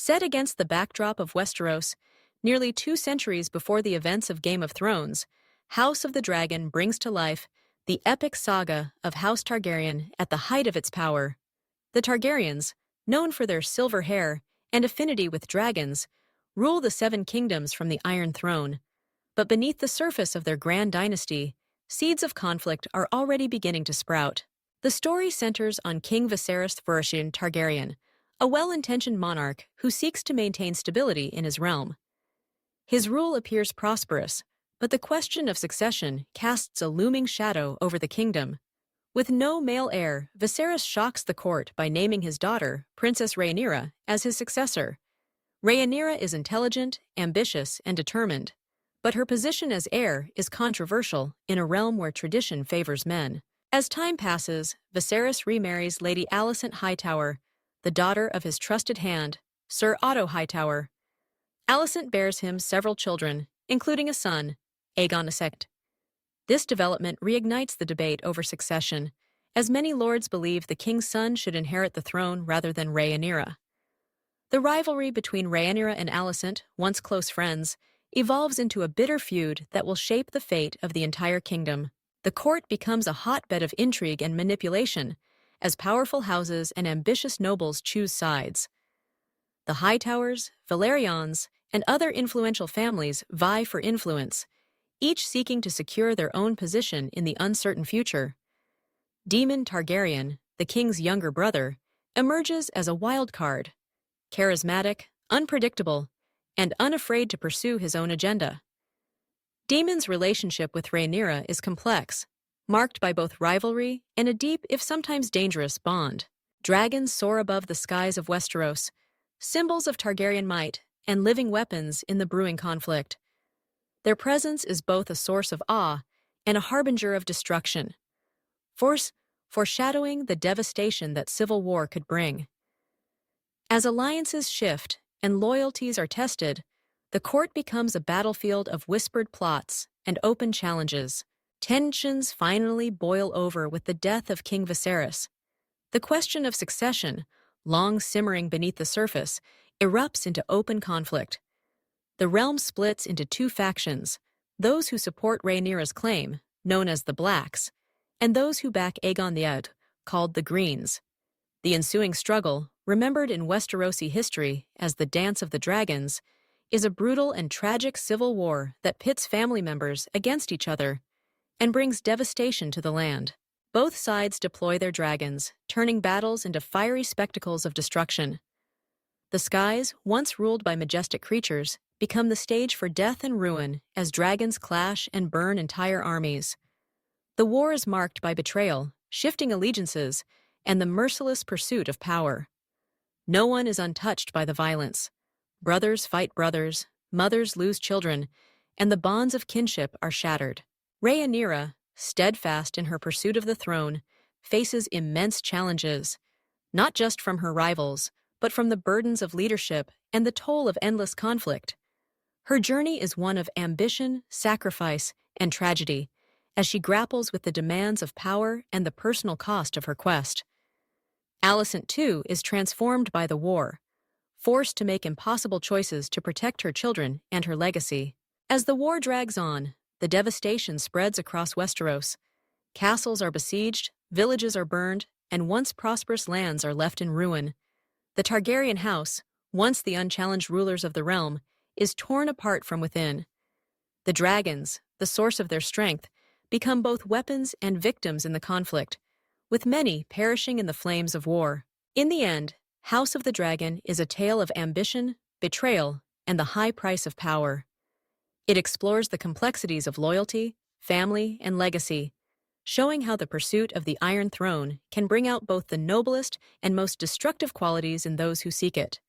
Set against the backdrop of Westeros, nearly 2 centuries before the events of Game of Thrones, House of the Dragon brings to life the epic saga of House Targaryen at the height of its power. The Targaryens, known for their silver hair and affinity with dragons, rule the Seven Kingdoms from the Iron Throne. But beneath the surface of their grand dynasty, seeds of conflict are already beginning to sprout. The story centers on King Viserys Targaryen, a well-intentioned monarch who seeks to maintain stability in his realm. His rule appears prosperous, but the question of succession casts a looming shadow over the kingdom. With no male heir, Viserys shocks the court by naming his daughter, Princess Rhaenyra, as his successor. Rhaenyra is intelligent, ambitious, and determined, but her position as heir is controversial in a realm where tradition favors men. As time passes, Viserys remarries Lady Alicent Hightower, the daughter of his trusted hand, Sir Otto Hightower. Alicent bears him several children, including a son, Aegon II. This development reignites the debate over succession, as many lords believe the king's son should inherit the throne rather than Rhaenyra. The rivalry between Rhaenyra and Alicent, once close friends, evolves into a bitter feud that will shape the fate of the entire kingdom. The court becomes a hotbed of intrigue and manipulation, as powerful houses and ambitious nobles choose sides. The Hightowers, Valerians, and other influential families vie for influence, each seeking to secure their own position in the uncertain future. Daemon Targaryen, the king's younger brother, emerges as a wild card, charismatic, unpredictable, and unafraid to pursue his own agenda. Daemon's relationship with Rhaenyra is complex, marked by both rivalry and a deep, if sometimes dangerous, bond. Dragons soar above the skies of Westeros, symbols of Targaryen might and living weapons in the brewing conflict. Their presence is both a source of awe and a harbinger of destruction, foreshadowing the devastation that civil war could bring. As alliances shift and loyalties are tested, the court becomes a battlefield of whispered plots and open challenges. Tensions finally boil over with the death of King Viserys. The question of succession, long simmering beneath the surface, erupts into open conflict. The realm splits into 2 factions, those who support Rhaenyra's claim, known as the Blacks, and those who back Aegon VIII, called the Greens. The ensuing struggle, remembered in Westerosi history as the Dance of the Dragons, is a brutal and tragic civil war that pits family members against each other and brings devastation to the land. Both sides deploy their dragons, turning battles into fiery spectacles of destruction. The skies, once ruled by majestic creatures, become the stage for death and ruin as dragons clash and burn entire armies. The war is marked by betrayal, shifting allegiances, and the merciless pursuit of power. No one is untouched by the violence. Brothers fight brothers, mothers lose children, and the bonds of kinship are shattered. Rhaenyra, steadfast in her pursuit of the throne, faces immense challenges, not just from her rivals, but from the burdens of leadership and the toll of endless conflict. Her journey is one of ambition, sacrifice, and tragedy, as she grapples with the demands of power and the personal cost of her quest. Alicent, too, is transformed by the war, forced to make impossible choices to protect her children and her legacy. As the war drags on, the devastation spreads across Westeros. Castles are besieged, villages are burned, and once prosperous lands are left in ruin. The Targaryen house, once the unchallenged rulers of the realm, is torn apart from within. The dragons, the source of their strength, become both weapons and victims in the conflict, with many perishing in the flames of war. In the end, House of the Dragon is a tale of ambition, betrayal, and the high price of power. It explores the complexities of loyalty, family, and legacy, showing how the pursuit of the Iron Throne can bring out both the noblest and most destructive qualities in those who seek it.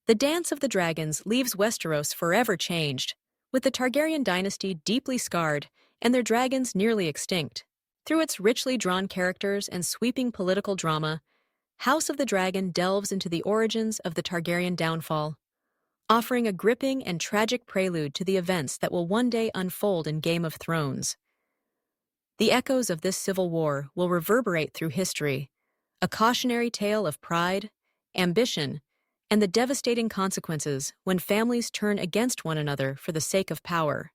The Dance of the Dragons leaves Westeros forever changed, with the Targaryen dynasty deeply scarred and their dragons nearly extinct. Through its richly drawn characters and sweeping political drama, House of the Dragon delves into the origins of the Targaryen downfall, offering a gripping and tragic prelude to the events that will one day unfold in Game of Thrones. The echoes of this civil war will reverberate through history, a cautionary tale of pride, ambition, and the devastating consequences when families turn against one another for the sake of power.